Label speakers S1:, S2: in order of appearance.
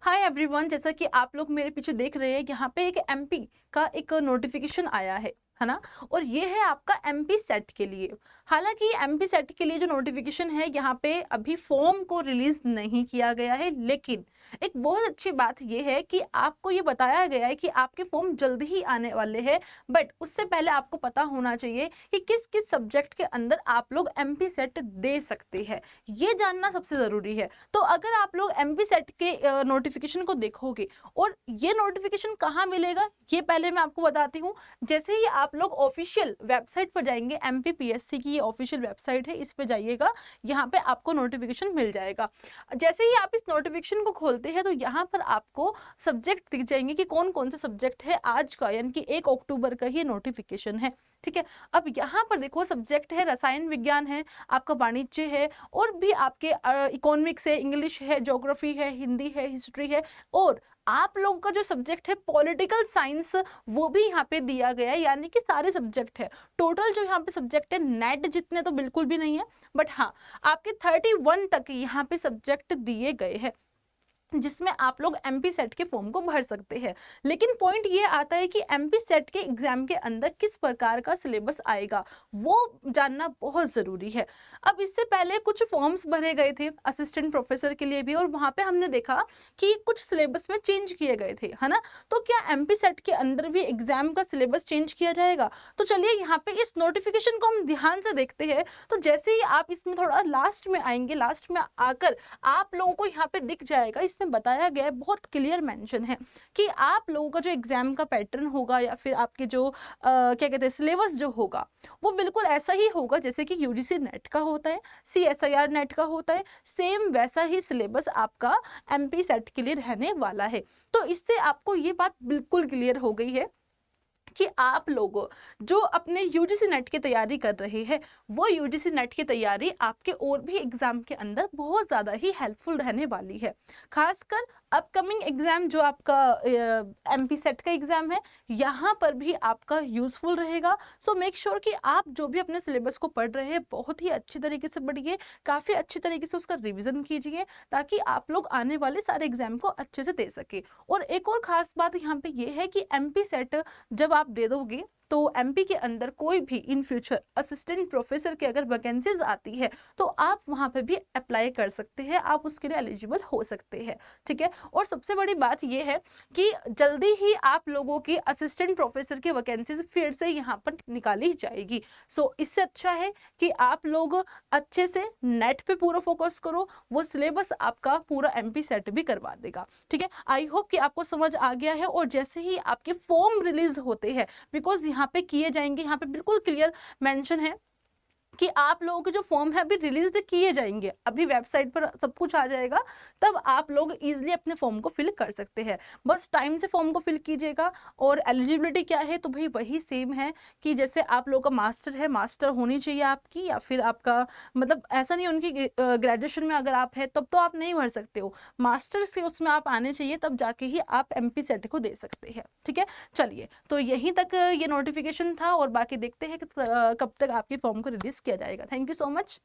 S1: Hi everyone, जैसा कि आप लोग मेरे पीछे देख रहे हैं, यहाँ पे एक एमपी का एक नोटिफिकेशन आया है ना। और ये है आपका एमपी सेट के लिए। हालांकि एमपी सेट के लिए जो नोटिफिकेशन है, यहाँ पे अभी फॉर्म को रिलीज नहीं किया गया है, लेकिन एक बहुत अच्छी बात ये है कि आपको ये बताया गया है कि आपके फॉर्म जल्दी ही आने वाले हैं। बट उससे पहले आपको पता होना चाहिए कि किस किस सब्जेक्ट के अंदर आप लोग एमपी सेट दे सकते हैं, ये जानना सबसे जरूरी है। तो अगर आप लोग एमपी सेट के नोटिफिकेशन को देखोगे, और ये नोटिफिकेशन कहाँ मिलेगा ये पहले मैं आपको बताती हूँ। जैसे ही आप लोग ऑफिशियल वेबसाइट पर जाएंगे, एमपीपीएससी की ये ऑफिशियल वेबसाइट है, इस पे जाइएगा, यहाँ पे आपको नोटिफिकेशन मिल जाएगा। जैसे ही आप इस नोटिफिकेशन को खोलते हैं तो यहाँ पर आपको सब्जेक्ट दिख जाएंगे कि कौन कौन से सब्जेक्ट है आज का, यानी कि 1 अक्टूबर का ये नोटिफिकेशन है। ठीक है, अब यहाँ पर देखो सब्जेक्ट है रसायन विज्ञान है, आपका वाणिज्य है, और भी आपके इकोनॉमिक्स है, इंग्लिश है, ज्योग्राफी है, हिंदी है, हिस्ट्री है, और आप लोगों का जो सब्जेक्ट है पॉलिटिकल साइंस, वो भी यहाँ पे दिया गया है। यानी कि सारे सब्जेक्ट है। टोटल जो यहाँ पे सब्जेक्ट है, नेट जितने तो बिल्कुल भी नहीं है, बट हाँ आपके 31 तक यहाँ पे सब्जेक्ट दिए गए हैं, जिसमें आप लोग एमपी सेट के फॉर्म को भर सकते हैं। लेकिन पॉइंट ये आता है कि एमपी सेट के एग्जाम के अंदर किस प्रकार का सिलेबस आएगा, वो जानना बहुत जरूरी है। अब इससे पहले कुछ फॉर्म्स भरे गए थे असिस्टेंट प्रोफेसर के लिए भी, और वहां पे हमने देखा कि कुछ सिलेबस में चेंज किए गए थे, है ना। तो क्या एमपी सेट के अंदर भी एग्जाम का सिलेबस चेंज किया जाएगा? तो चलिए यहाँ पे इस नोटिफिकेशन को हम ध्यान से देखते हैं। तो जैसे ही आप इसमें थोड़ा लास्ट में आएंगे, लास्ट में आकर आप लोगों को यहाँ पे दिख जाएगा, इसमें बताया गया है, बहुत क्लियर मेंशन है कि आप लोगों का जो एग्जाम का पैटर्न होगा, या फिर आपके जो क्या कहते हैं सिलेबस जो होगा, वो बिल्कुल ऐसा ही होगा जैसे कि यूजीसी नेट का होता है, सीएसआईआर नेट का होता है। सेम वैसा ही सिलेबस आपका एमपी सेट के लिए रहने वाला है। तो इससे आपको ये बात बिल्कुल क्लियर हो गई है कि आप लोग जो अपने यूजीसी नेट की तैयारी कर रहे हैं, वो यूजीसी नेट की तैयारी आपके और भी एग्जाम के अंदर बहुत ज़्यादा ही हेल्पफुल रहने वाली है। खासकर अपकमिंग एग्जाम जो आपका एमपी सेट का एग्जाम है, यहाँ पर भी आपका यूजफुल रहेगा। सो मेक श्योर कि आप जो भी अपने सिलेबस को पढ़ रहे हैं, बहुत ही अच्छी तरीके से पढ़िए, काफ़ी अच्छी तरीके से उसका रिविजन कीजिए, ताकि आप लोग आने वाले सारे एग्जाम को अच्छे से दे सके। और एक और खास बात यहाँ पे ये है कि एमपी सेट जब आप दे दोगे, तो एमपी के अंदर कोई भी इन फ्यूचर असिस्टेंट प्रोफेसर की अगर वैकेंसीज आती है, तो आप वहां पे भी अप्लाई कर सकते हैं, आप उसके लिए एलिजिबल हो सकते हैं। ठीक है, और सबसे बड़ी बात यह है कि जल्दी ही आप लोगों की असिस्टेंट प्रोफेसर की वैकेंसीज फिर से यहाँ पर निकाली जाएगी। सो इससे अच्छा है कि आप लोग अच्छे से नेट पे पूरा फोकस करो, वो सिलेबस आपका पूरा एमपी सेट भी करवा देगा। ठीक है, आई होप कि आपको समझ आ गया है। और जैसे ही आपके फॉर्म रिलीज होते हैं, बिकॉज यहाँ पे किए जाएंगे, यहाँ पे बिल्कुल क्लियर मेंशन है कि आप लोगों के जो फॉर्म है अभी रिलीज किए जाएंगे, अभी वेबसाइट पर सब कुछ आ जाएगा, तब आप लोग इजीली अपने फॉर्म को फिल कर सकते हैं। बस टाइम से फॉर्म को फिल कीजिएगा। और एलिजिबिलिटी क्या है, तो भाई वही सेम है कि जैसे आप लोगों का मास्टर है, मास्टर होनी चाहिए आपकी, या फिर आपका मतलब ऐसा नहीं उनकी ग्रेजुएशन में अगर आप है तब तो आप नहीं भर सकते हो, मास्टर से उसमें आप आने चाहिए, तब जाके ही आप एमपी सेट को दे सकते हैं। ठीक है, चलिए तो यहीं तक ये नोटिफिकेशन था, और बाकी देखते हैं कि कब तक आपके फॉर्म को रिलीज किया जाएगा। Thank you so much.